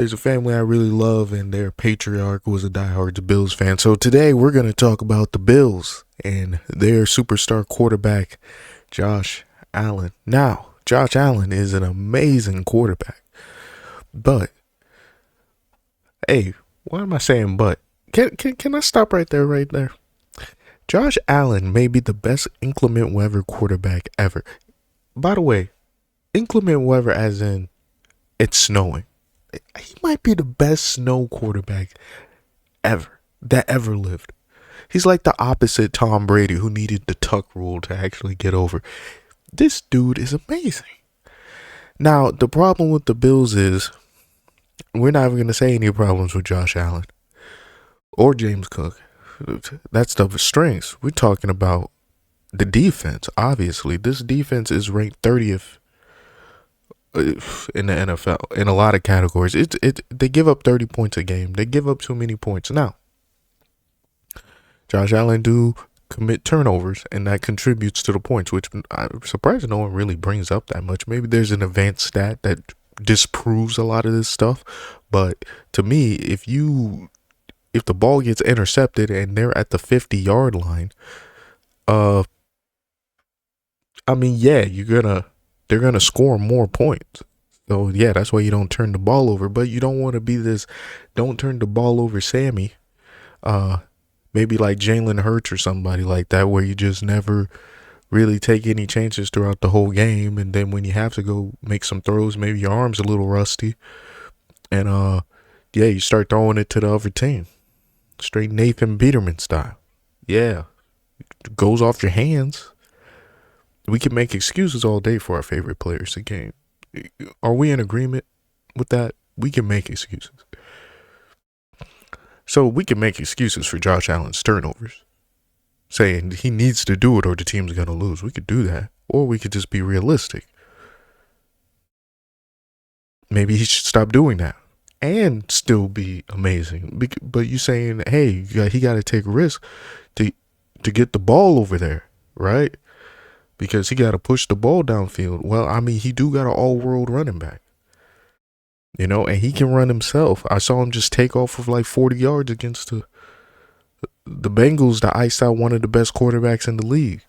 There's a family I really love, and their patriarch was a diehard Bills fan. So today we're going to talk about the Bills and their superstar quarterback, Josh Allen. Now, Josh Allen is an amazing quarterback, but hey, why am I saying but? Can I stop right there? Josh Allen may be the best inclement weather quarterback ever. By the way, inclement weather as in it's snowing. He might be the best snow quarterback ever lived. He's like the opposite Tom Brady, who needed the tuck rule to actually get over. This dude is amazing. Now, the problem with the Bills is we're not even going to say any problems with Josh Allen or James Cook. That's the strengths. We're talking about the defense. Obviously, this defense is ranked 30th in the NFL in a lot of categories. They give up 30 points a game. They give up too many points. Now, Josh Allen do commit turnovers, and that contributes to the points, which I'm surprised no one really brings up that much. Maybe there's an advanced stat that disproves a lot of this stuff, but to me, if the ball gets intercepted and they're at the 50-yard line, I mean, yeah, they're gonna score more points. So yeah, that's why you don't turn the ball over. But you don't want to be this don't turn the ball over Sammy. Maybe like Jalen Hurts or somebody like that, where you just never really take any chances throughout the whole game, and then when you have to go make some throws, maybe your arm's a little rusty, and yeah, you start throwing it to the other team, straight Nathan Peterman style. Yeah, it goes off your hands. We can make excuses all day for our favorite players to game. Are we in agreement with that? We can make excuses. So we can make excuses for Josh Allen's turnovers, saying he needs to do it or the team's going to lose. We could do that. Or we could just be realistic. Maybe he should stop doing that and still be amazing. But you saying, hey, he got to take a risk to get the ball over there, right? Because he got to push the ball downfield. Well, I mean, he do got an all-world running back. And he can run himself. I saw him just take off of like 40 yards against the Bengals that iced out one of the best quarterbacks in the league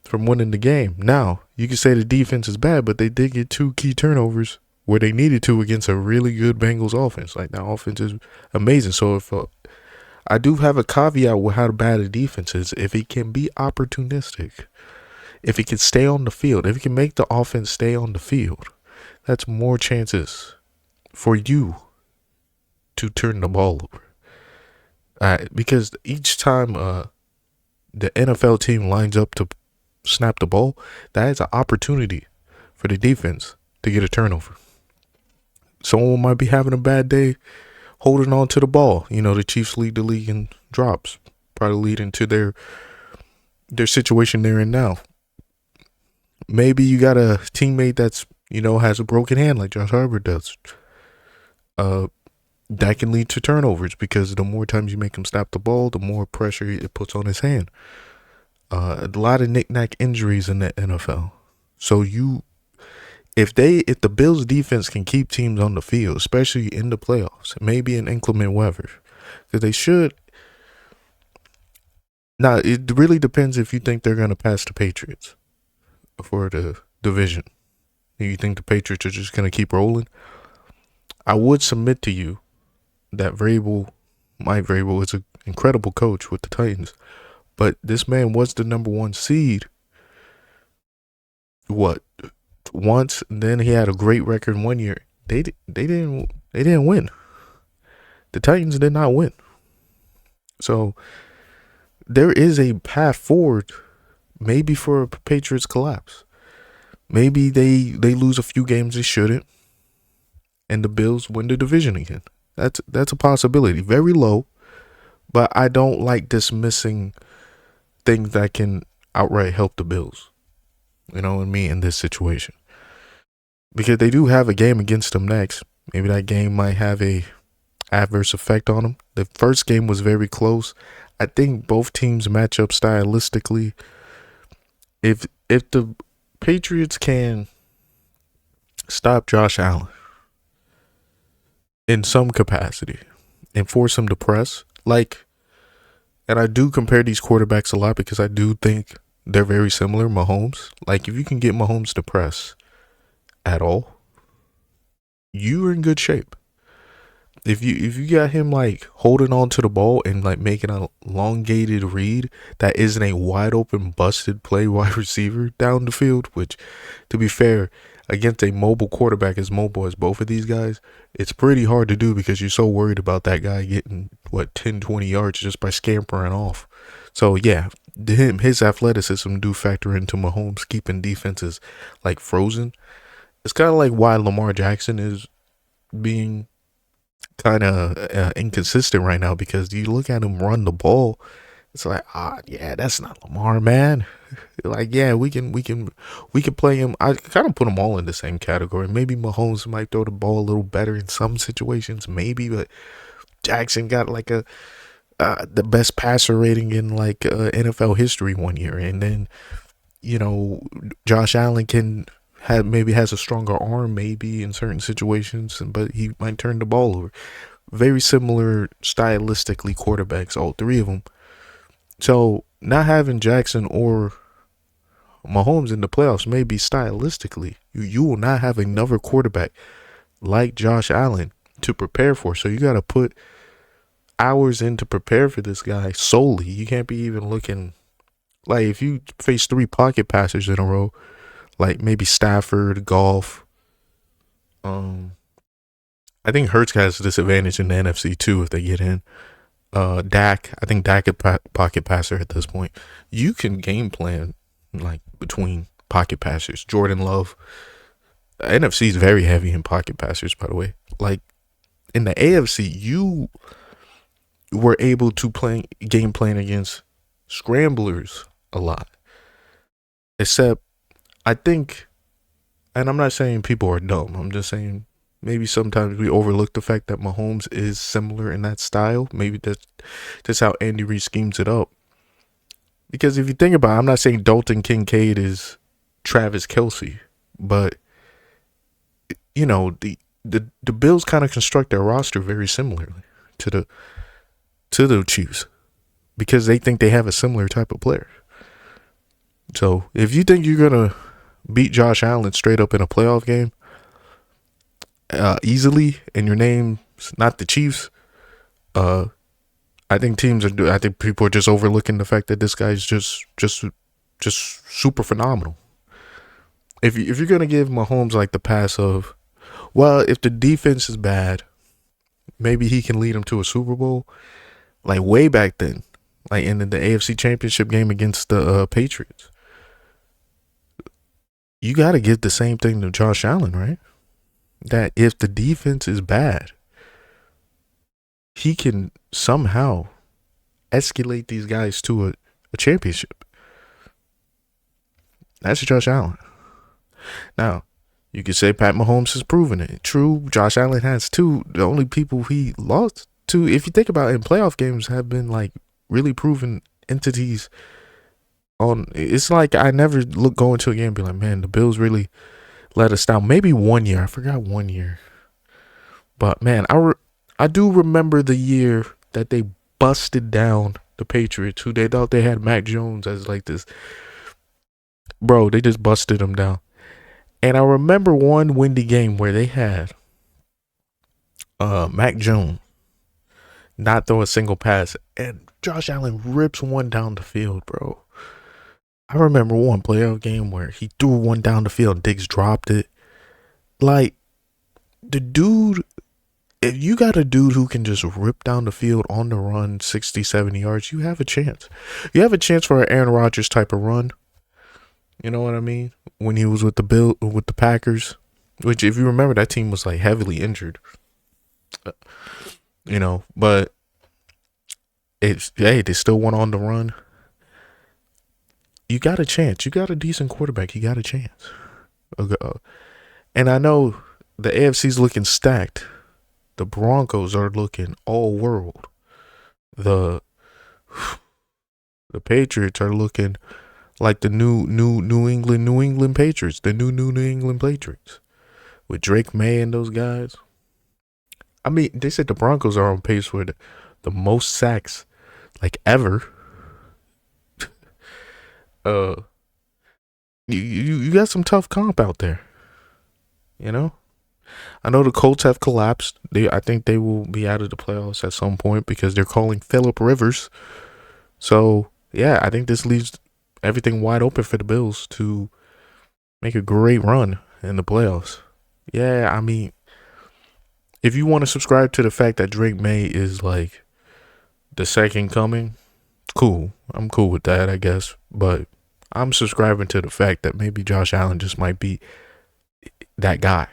from winning the game. Now, you can say the defense is bad, but they did get 2 key turnovers where they needed to against a really good Bengals offense. Like, that offense is amazing. So if I do have a caveat with how bad the defense is. If he can be opportunistic, if he can stay on the field, if he can make the offense stay on the field, that's more chances for you to turn the ball over. Because each time the NFL team lines up to snap the ball, that is an opportunity for the defense to get a turnover. Someone might be having a bad day holding on to the ball. The Chiefs lead the league in drops, probably leading to their situation they're in now. Maybe you got a teammate that's has a broken hand like Josh Herbert does. That can lead to turnovers because the more times you make him stop the ball, the more pressure it puts on his hand. A lot of knick-knack injuries in the NFL. So if the Bills defense can keep teams on the field, especially in the playoffs, maybe in inclement weather, because they should. Now, it really depends if you think they're going to pass the Patriots for the division. You think the Patriots are just going to keep rolling? I would submit to you that Mike Vrabel is an incredible coach with the Titans, but this man was the number 1 seed. Once, then he had a great record one year. They didn't win. The Titans did not win. So there is a path forward, maybe for a Patriots collapse. Maybe they lose a few games they shouldn't, and the Bills win the division again. That's a possibility. Very low, but I don't like dismissing things that can outright help the Bills. You know what I mean? In this situation. Because they do have a game against them next. Maybe that game might have a adverse effect on them. The first game was very close. I think both teams match up stylistically. If the Patriots can stop Josh Allen, in some capacity and force him to press. Like, and I do compare these quarterbacks a lot because I do think they're very similar. Mahomes, like if you can get Mahomes to press at all, you are in good shape. If you got him like holding on to the ball and like making a elongated read that isn't a wide open busted play wide receiver down the field, which to be fair, against a mobile quarterback as mobile as both of these guys, it's pretty hard to do because you're so worried about that guy getting 10, 20 yards just by scampering off. So yeah, his athleticism do factor into Mahomes keeping defenses like frozen. It's kind of like why Lamar Jackson is being kind of inconsistent right now because you look at him run the ball, it's like yeah, that's not Lamar, man. Like yeah, we can play him. I kind of put them all in the same category. Maybe Mahomes might throw the ball a little better in some situations, maybe, but Jackson got like a the best passer rating in like NFL history one year, and then Josh Allen can maybe has a stronger arm maybe in certain situations, but he might turn the ball over. Very similar stylistically quarterbacks, all three of them. So not having Jackson or Mahomes in the playoffs maybe stylistically, you will not have another quarterback like Josh Allen to prepare for. So you got to put hours in to prepare for this guy solely. You can't be even looking like if you face three pocket passers in a row, like maybe Stafford, Goff. I think Hurts has a disadvantage in the NFC too if they get in. Dak, I think Dak is pocket passer at this point. You can game plan like between pocket passers. Jordan Love, the NFC is very heavy in pocket passers, by the way. Like in the AFC, you were able to play game plan against scramblers a lot. Except, I think, and I'm not saying people are dumb. I'm just saying maybe sometimes we overlook the fact that Mahomes is similar in that style. Maybe that's how Andy Reid schemes it up. Because if you think about it, I'm not saying Dalton Kincaid is Travis Kelce, but the Bills kind of construct their roster very similarly to the Chiefs because they think they have a similar type of player. So if you think you're gonna beat Josh Allen straight up in a playoff game easily, and your name's not the Chiefs, I think people are just overlooking the fact that this guy's just super phenomenal. If you're gonna give Mahomes like the pass of, well, if the defense is bad, maybe he can lead them to a Super Bowl. Like way back then, like in the AFC Championship game against the Patriots, you got to give the same thing to Josh Allen, right? That if the defense is bad, he can somehow escalate these guys to a championship. That's Josh Allen. Now, you could say Pat Mahomes has proven it. True, Josh Allen has too. The only people he lost to, if you think about it, in playoff games, have been like really proven entities. It's like I never go into a game and be like, man, the Bills really let us down. Maybe one year, I forgot one year, but man, I do remember the year that they busted down the Patriots, who they thought they had Mac Jones as like this. Bro, they just busted him down. And I remember one windy game where they had Mac Jones not throw a single pass, and Josh Allen rips one down the field, bro. I remember one playoff game where he threw one down the field, Diggs dropped it. Like, the dude, if you got a dude who can just rip down the field on the run 60, 70 yards, you have a chance. You have a chance for an Aaron Rodgers type of run. You know what I mean? When he was with the Packers, which if you remember, that team was like heavily injured. But they still went on the run. You got a chance. You got a decent quarterback. You got a chance. And I know the AFC's looking stacked. The Broncos are looking all world. The Patriots are looking like the New England Patriots. The New England Patriots. With Drake May and those guys. I mean, they said the Broncos are on pace for the most sacks like ever. Uh, you got some tough comp out there. You know, I know the Colts have collapsed. I think they will be out of the playoffs at some point because they're calling Phillip Rivers. So yeah, I think this leaves everything wide open for the Bills to make a great run in the playoffs. Yeah, I mean, if you want to subscribe to the fact that Drake May is like the second coming, cool. I'm cool with that, I guess. But I'm subscribing to the fact that maybe Josh Allen just might be that guy.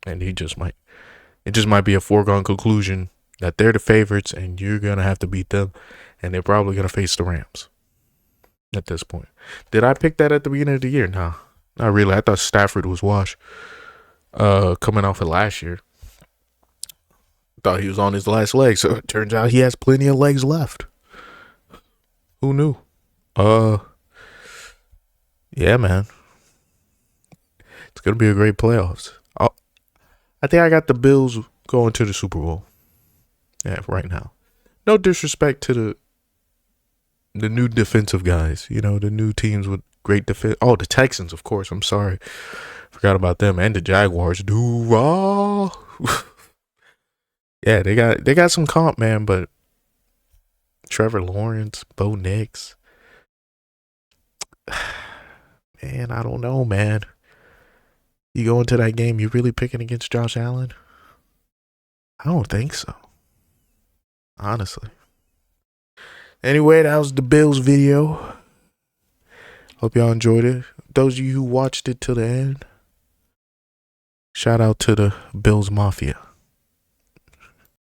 And he just might. It just might be a foregone conclusion that they're the favorites and you're going to have to beat them. And they're probably going to face the Rams at this point. Did I pick that at the beginning of the year? Nah, not really. I thought Stafford was washed coming off of last year. Thought he was on his last leg. So it turns out he has plenty of legs left. Who knew? Yeah, man. It's going to be a great playoffs. I think I got the Bills going to the Super Bowl. Yeah, right now. No disrespect to the new defensive guys. You know, the new teams with great defense. Oh, the Texans, of course. I'm sorry. Forgot about them. And the Jaguars. Doo-rah. Yeah, they got some comp, man, but Trevor Lawrence, Bo Nix. Man, I don't know, man. You go into that game, you really picking against Josh Allen? I don't think so. Honestly. Anyway, that was the Bills video. Hope y'all enjoyed it. Those of you who watched it till the end, shout out to the Bills Mafia.